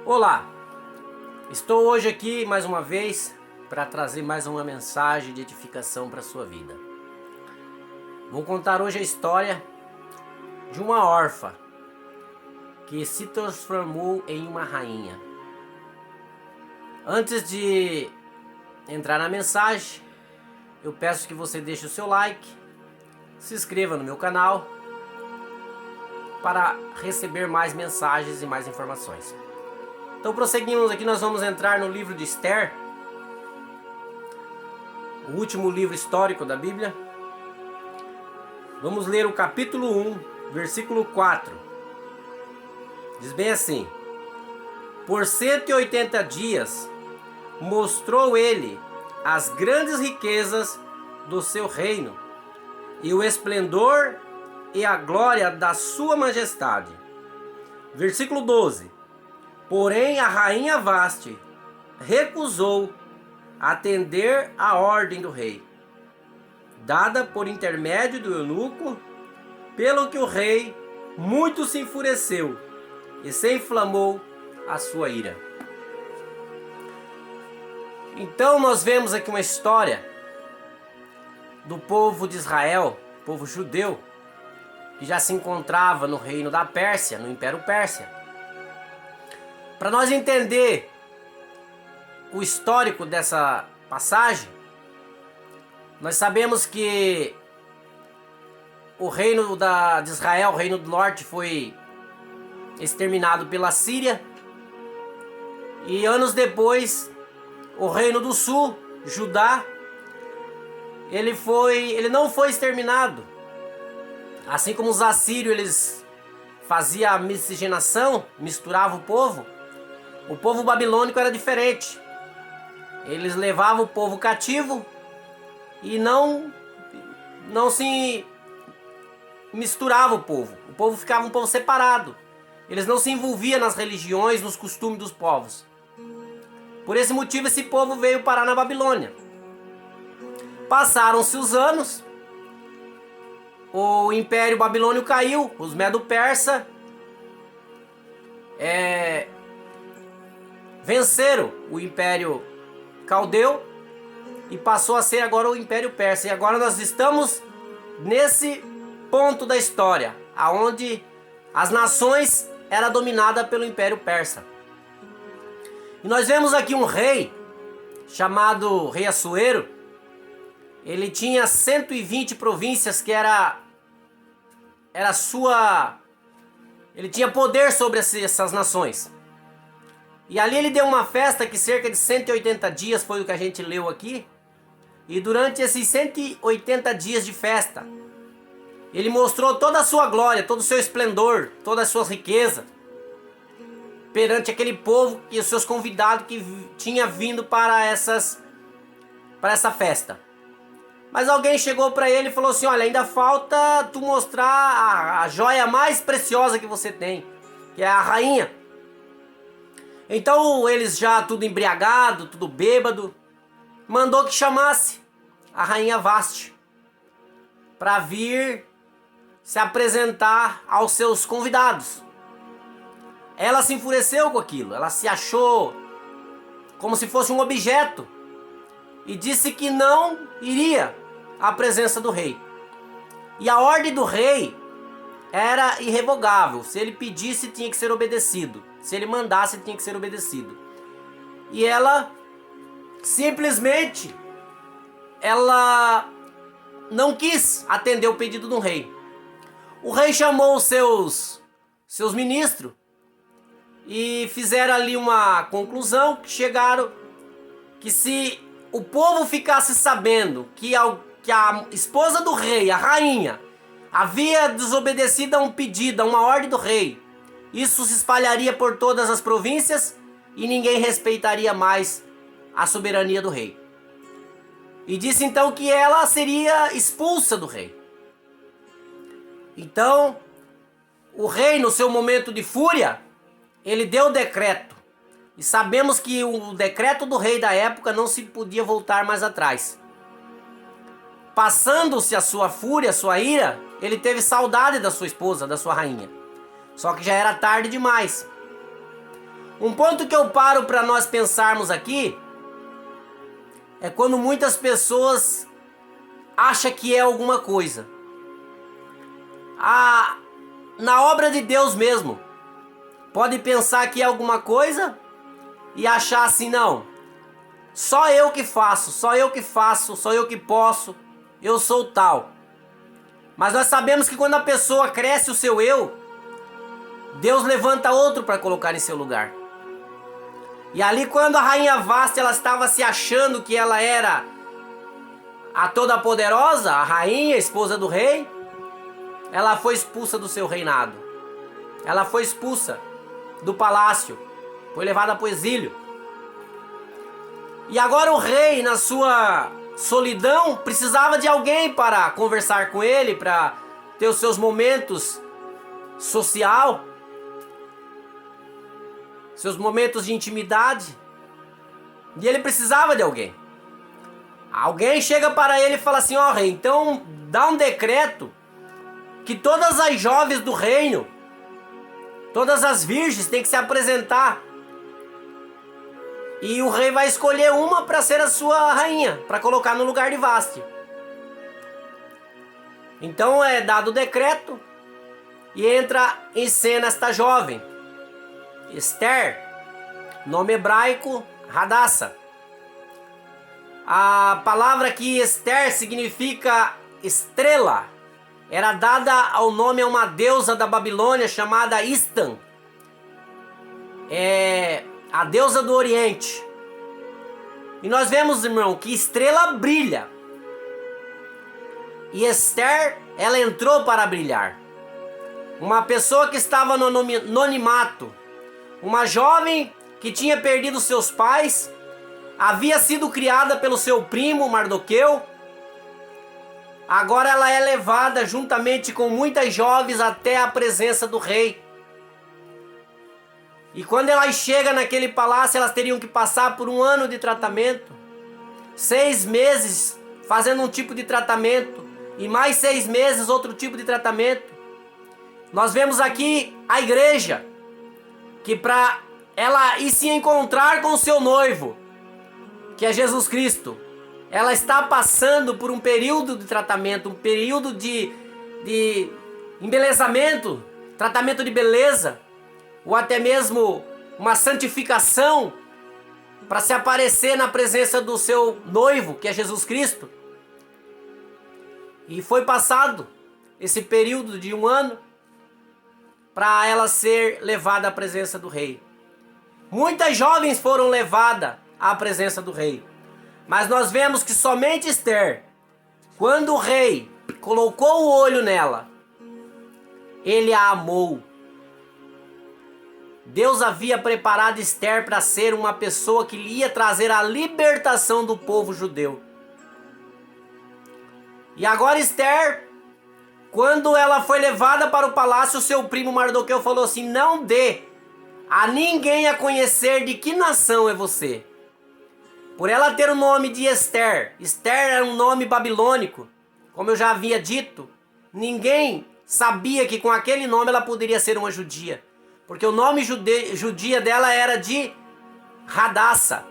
Olá, estou hoje aqui mais uma vez para trazer mais uma mensagem de edificação para a sua vida. Vou contar hoje a história de uma órfã que se transformou em uma rainha. Antes de entrar na mensagem, eu peço que você deixe o seu like, se inscreva no meu canal para receber mais mensagens e mais informações. Então prosseguimos aqui, nós vamos entrar no livro de Esther, o último livro histórico da Bíblia. Vamos ler o capítulo 1, versículo 4. Diz bem assim: Por 180 dias mostrou ele as grandes riquezas do seu reino e o esplendor e a glória da sua majestade. Versículo 12. Porém a rainha Vaste recusou atender à ordem do rei, dada por intermédio do eunuco, pelo que o rei muito se enfureceu e se inflamou a sua ira. Então nós vemos aqui uma história do povo de Israel, povo judeu, que já se encontrava no reino da Pérsia, no Império Pérsia. Para nós entender o histórico dessa passagem, nós sabemos que o reino de Israel, o reino do norte, foi exterminado pela Síria. E anos depois, o reino do sul, Judá, ele não foi exterminado. Assim como os assírios, eles faziam a miscigenação, misturavam o povo babilônico era diferente. Eles levavam o povo cativo e não se misturava o povo. O povo ficava um povo separado. Eles não se envolviam nas religiões, nos costumes dos povos. Por esse motivo esse povo veio parar na Babilônia. Passaram-se os anos, o Império Babilônio caiu, os Medo-Persa venceram o Império Caldeu e passou a ser agora o Império Persa. E agora nós estamos nesse ponto da história, aonde as nações eram dominadas pelo Império Persa. E nós vemos aqui um rei chamado Rei Assuero. Ele tinha 120 províncias que ele tinha poder sobre essas nações. E ali ele deu uma festa que cerca de 180 dias foi o que a gente leu aqui. E durante esses 180 dias de festa, ele mostrou toda a sua glória, todo o seu esplendor, toda a sua riqueza perante aquele povo e os seus convidados que tinha vindo para essa festa. Mas alguém chegou para ele e falou assim: olha, ainda falta tu mostrar a joia mais preciosa que você tem, que é a rainha. Então eles já tudo embriagado, tudo bêbado, mandou que chamasse a rainha Vaste para vir se apresentar aos seus convidados. Ela se enfureceu com aquilo, ela se achou como se fosse um objeto e disse que não iria à presença do rei. E a ordem do rei era irrevogável. Se ele pedisse, tinha que ser obedecido. Se ele mandasse, tinha que ser obedecido. E ela simplesmente não quis atender o pedido do rei. O rei chamou os seus ministros e fizeram ali uma conclusão, que chegaram que se o povo ficasse sabendo que a esposa do rei, a rainha, havia desobedecido a um pedido, a uma ordem do rei, isso se espalharia por todas as províncias e ninguém respeitaria mais a soberania do rei. E disse então que ela seria expulsa do rei. Então, o rei, no seu momento de fúria, ele deu o decreto. E sabemos que o decreto do rei da época não se podia voltar mais atrás. Passando-se a sua fúria, a sua ira, ele teve saudade da sua esposa, da sua rainha. Só que já era tarde demais. Um ponto que eu paro para nós pensarmos aqui é quando muitas pessoas acham que é alguma coisa. Na obra de Deus mesmo, pode pensar que é alguma coisa e achar assim, não, só eu que faço, só eu que posso, eu sou tal. Mas nós sabemos que quando a pessoa cresce o seu eu, Deus levanta outro para colocar em seu lugar. E ali quando a rainha Vasti, ela estava se achando que ela era a toda-poderosa, a rainha, a esposa do rei, ela foi expulsa do seu reinado. Ela foi expulsa do palácio, foi levada para o exílio. E agora o rei, na sua solidão, precisava de alguém para conversar com ele, para ter os seus momentos social, seus momentos de intimidade. E ele precisava de alguém. Alguém chega para ele e fala assim, ó rei, então dá um decreto que todas as jovens do reino, todas as virgens têm que se apresentar. E o rei vai escolher uma para ser a sua rainha, para colocar no lugar de Vasti. Então é dado o decreto e entra em cena esta jovem, Esther, nome hebraico Hadassah. A palavra aqui Esther significa estrela. Era dada ao nome a uma deusa da Babilônia chamada Istan. É a deusa do Oriente. E nós vemos, irmão, que estrela brilha. E Esther, ela entrou para brilhar. Uma pessoa que estava no anonimato, uma jovem que tinha perdido seus pais, havia sido criada pelo seu primo Mardoqueu. Agora ela é levada juntamente com muitas jovens até a presença do rei. E quando elas chegam naquele palácio, elas teriam que passar por um ano de tratamento, 6 meses fazendo um tipo de tratamento, e mais 6 meses outro tipo de tratamento. Nós vemos aqui a igreja, que para ela ir se encontrar com o seu noivo, que é Jesus Cristo, ela está passando por um período de tratamento, um período de embelezamento, tratamento de beleza, ou até mesmo uma santificação para se aparecer na presença do seu noivo, que é Jesus Cristo. E foi passado esse período de um ano para ela ser levada à presença do rei. Muitas jovens foram levadas à presença do rei, mas nós vemos que somente Esther, quando o rei colocou o olho nela, ele a amou. Deus havia preparado Esther para ser uma pessoa que ia trazer a libertação do povo judeu. E agora Esther, quando ela foi levada para o palácio, seu primo Mardoqueu falou assim, não dê a ninguém a conhecer de que nação é você. Por ela ter o nome de Esther, Esther era um nome babilônico, como eu já havia dito, ninguém sabia que com aquele nome ela poderia ser uma judia. Porque o nome judia dela era de Hadassah.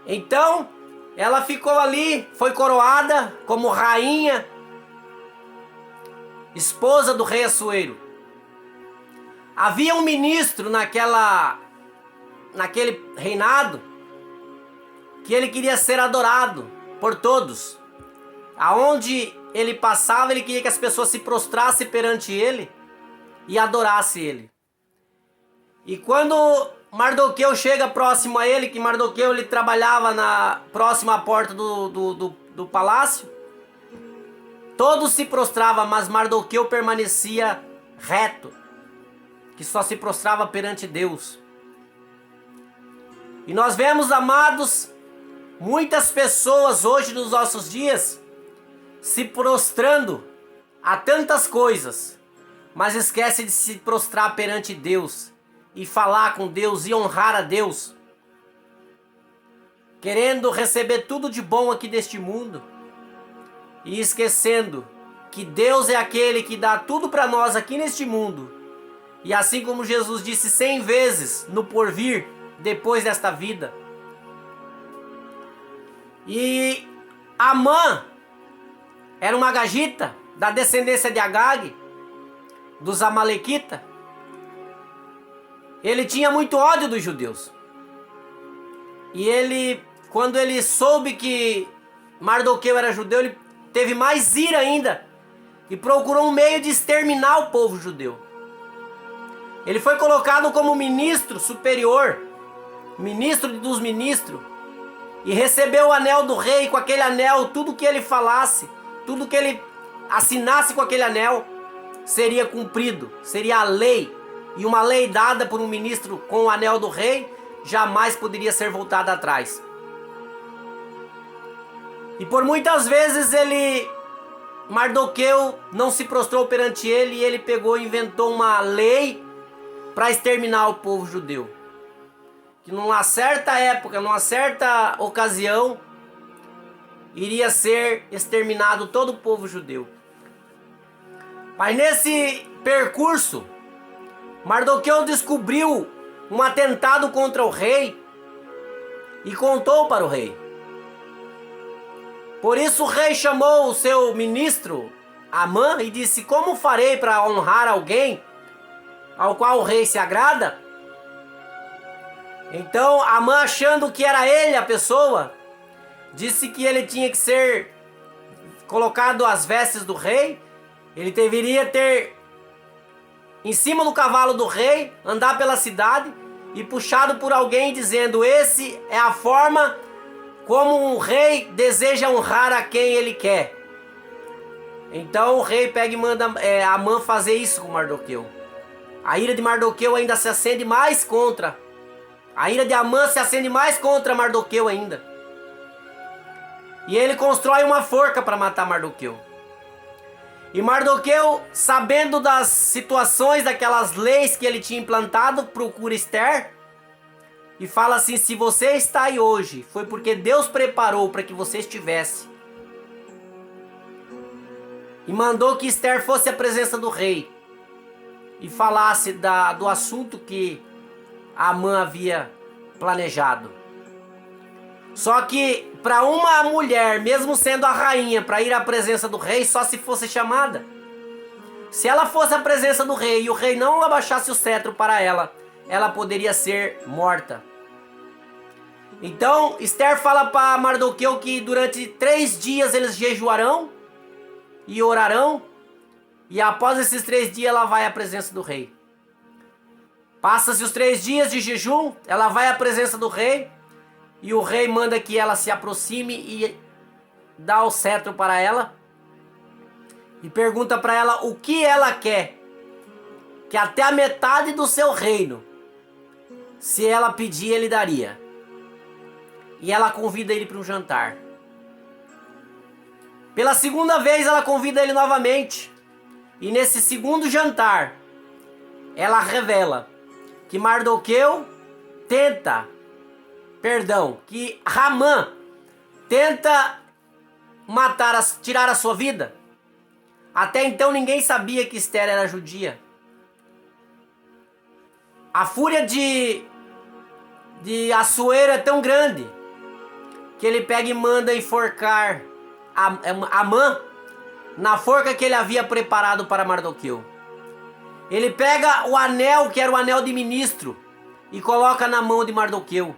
Então, ela ficou ali, foi coroada como rainha, esposa do rei Assuero. Havia um ministro naquele reinado que ele queria ser adorado por todos. Aonde ele passava, ele queria que as pessoas se prostrassem perante ele e adorasse ele. E quando Mardoqueu chega próximo a ele, que Mardoqueu ele trabalhava próximo à porta do palácio, todos se prostravam, mas Mardoqueu permanecia reto, que só se prostrava perante Deus. E nós vemos, amados, muitas pessoas hoje nos nossos dias se prostrando a tantas coisas, mas esquece de se prostrar perante Deus e falar com Deus e honrar a Deus, querendo receber tudo de bom aqui deste mundo e esquecendo que Deus é aquele que dá tudo para nós aqui neste mundo E assim como Jesus disse 100 vezes no porvir, depois desta vida. E Amã era uma agagita da descendência de Agag, dos Amalequitas. Ele tinha muito ódio dos judeus. E ele, quando ele soube que Mardoqueu era judeu, ele teve mais ira ainda e procurou um meio de exterminar o povo judeu. Ele foi colocado como ministro superior, ministro dos ministros, e recebeu o anel do rei. Com aquele anel, tudo que ele falasse, tudo que ele assinasse com aquele anel, seria cumprido, seria a lei. E uma lei dada por um ministro com o anel do rei, jamais poderia ser voltada atrás. E por muitas vezes Mardoqueu não se prostrou perante ele, e ele pegou e inventou uma lei para exterminar o povo judeu. Que numa certa época, numa certa ocasião, iria ser exterminado todo o povo judeu. Mas nesse percurso, Mardoqueu descobriu um atentado contra o rei e contou para o rei. Por isso o rei chamou o seu ministro Amã e disse: como farei para honrar alguém ao qual o rei se agrada? Então Amã, achando que era ele a pessoa, disse que ele tinha que ser colocado às vestes do rei. Ele deveria ter em cima do cavalo do rei, andar pela cidade e puxado por alguém dizendo: esse é a forma como um rei deseja honrar a quem ele quer. Então o rei pega e manda Amã fazer isso com Mardoqueu. A ira de Mardoqueu ainda se acende mais contra. A ira de Amã se acende mais contra Mardoqueu ainda. E ele constrói uma forca para matar Mardoqueu. E Mardoqueu, sabendo das situações, daquelas leis que ele tinha implantado, procura Ester e fala assim: se você está aí hoje, foi porque Deus preparou para que você estivesse. E mandou que Ester fosse à presença do rei e falasse do assunto que Amã havia planejado. Só que para uma mulher, mesmo sendo a rainha, para ir à presença do rei, só se fosse chamada. Se ela fosse à presença do rei e o rei não abaixasse o cetro para ela, ela poderia ser morta. Então Ester fala para Mardoqueu que durante 3 dias eles jejuarão e orarão, e após esses 3 dias ela vai à presença do rei. Passa-se os 3 dias de jejum, ela vai à presença do rei, e o rei manda que ela se aproxime e dá o cetro para ela. E pergunta para ela o que ela quer. Que até a metade do seu reino, se ela pedir, ele daria. E ela convida ele para um jantar. Pela segunda vez ela convida ele novamente. E nesse segundo jantar, ela revela que que Amã tenta tirar a sua vida. Até então ninguém sabia que Ester era judia. A fúria de Assuero é tão grande que ele pega e manda enforcar Amã na forca que ele havia preparado para Mardoqueu. Ele pega o anel, que era o anel de ministro, e coloca na mão de Mardoqueu.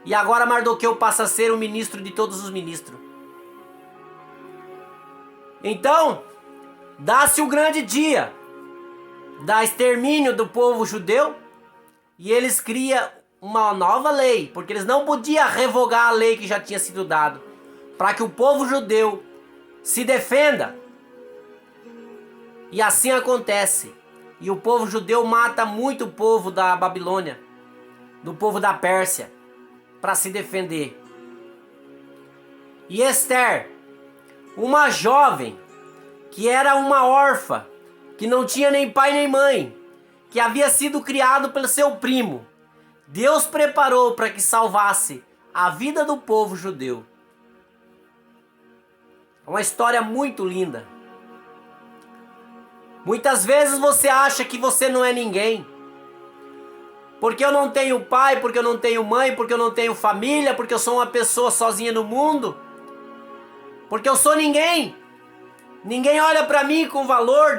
E agora Mardoqueu passa a ser o ministro de todos os ministros. Então, dá-se o grande dia da extermínio do povo judeu, e eles criam uma nova lei, porque eles não podiam revogar a lei que já tinha sido dada, para que o povo judeu se defenda. E assim acontece. E o povo judeu mata muito o povo da Babilônia, do povo da Pérsia, para se defender. E Ester, uma jovem que era uma órfã, que não tinha nem pai nem mãe, que havia sido criado pelo seu primo, Deus preparou para que salvasse a vida do povo judeu. É uma história muito linda. Muitas vezes você acha que você não é ninguém. Porque eu não tenho pai, porque eu não tenho mãe, porque eu não tenho família, porque eu sou uma pessoa sozinha no mundo. Porque eu sou ninguém. Ninguém olha para mim com valor,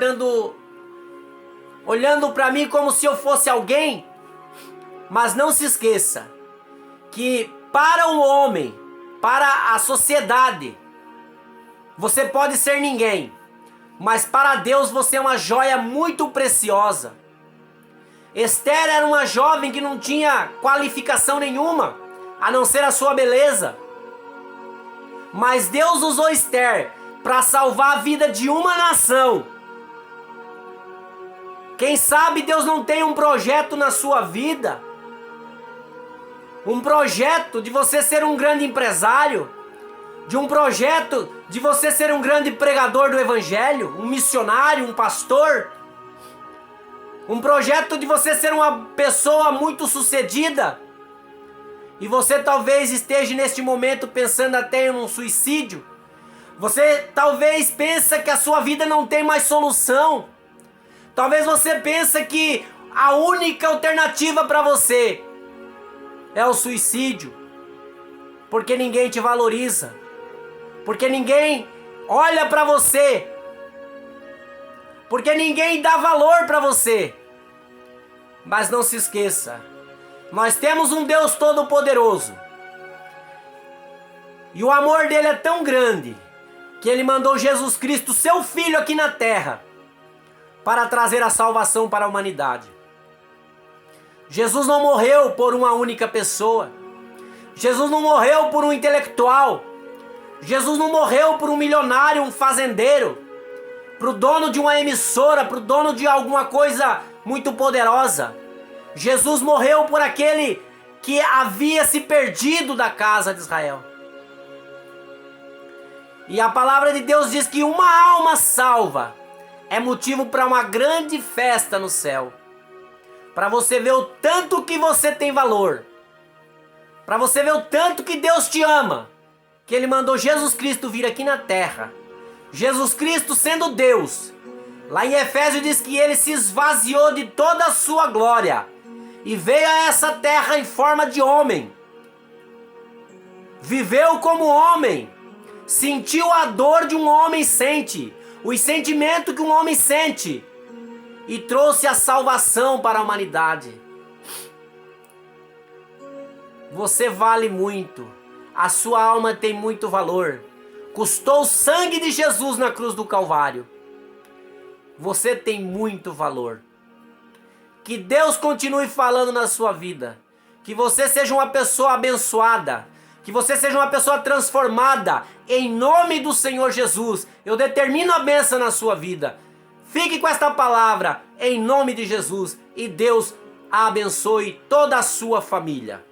olhando para mim como se eu fosse alguém. Mas não se esqueça que para o homem, para a sociedade, você pode ser ninguém. Mas para Deus você é uma joia muito preciosa. Esther era uma jovem que não tinha qualificação nenhuma, a não ser a sua beleza. Mas Deus usou Esther para salvar a vida de uma nação. Quem sabe Deus não tem um projeto na sua vida? Um projeto de você ser um grande empresário? De um projeto de você ser um grande pregador do evangelho? Um missionário, um pastor? Um projeto de você ser uma pessoa muito sucedida? E você talvez esteja neste momento pensando até em um suicídio. Você talvez pensa que a sua vida não tem mais solução. Talvez você pense que a única alternativa para você é o suicídio. Porque ninguém te valoriza. Porque ninguém olha para você. Porque ninguém dá valor para você. Mas não se esqueça, nós temos um Deus Todo-Poderoso. E o amor dele é tão grande que ele mandou Jesus Cristo, seu Filho, aqui na terra para trazer a salvação para a humanidade. Jesus não morreu por uma única pessoa. Jesus não morreu por um intelectual. Jesus não morreu por um milionário, um fazendeiro, para o dono de uma emissora, para o dono de alguma coisa muito poderosa. Jesus morreu por aquele que havia se perdido da casa de Israel. E a palavra de Deus diz que uma alma salva é motivo para uma grande festa no céu. Para você ver o tanto que você tem valor. Para você ver o tanto que Deus te ama. Que Ele mandou Jesus Cristo vir aqui na terra. Jesus Cristo sendo Deus. Lá em Efésios diz que Ele se esvaziou de toda a sua glória. E veio a essa terra em forma de homem. Viveu como homem. Sentiu a dor de um homem sente. Os sentimentos que um homem sente. E trouxe a salvação para a humanidade. Você vale muito. A sua alma tem muito valor. Custou o sangue de Jesus na cruz do Calvário. Você tem muito valor. Que Deus continue falando na sua vida. Que você seja uma pessoa abençoada. Que você seja uma pessoa transformada. Em nome do Senhor Jesus. Eu determino a bênção na sua vida. Fique com esta palavra em nome de Jesus. E Deus abençoe toda a sua família.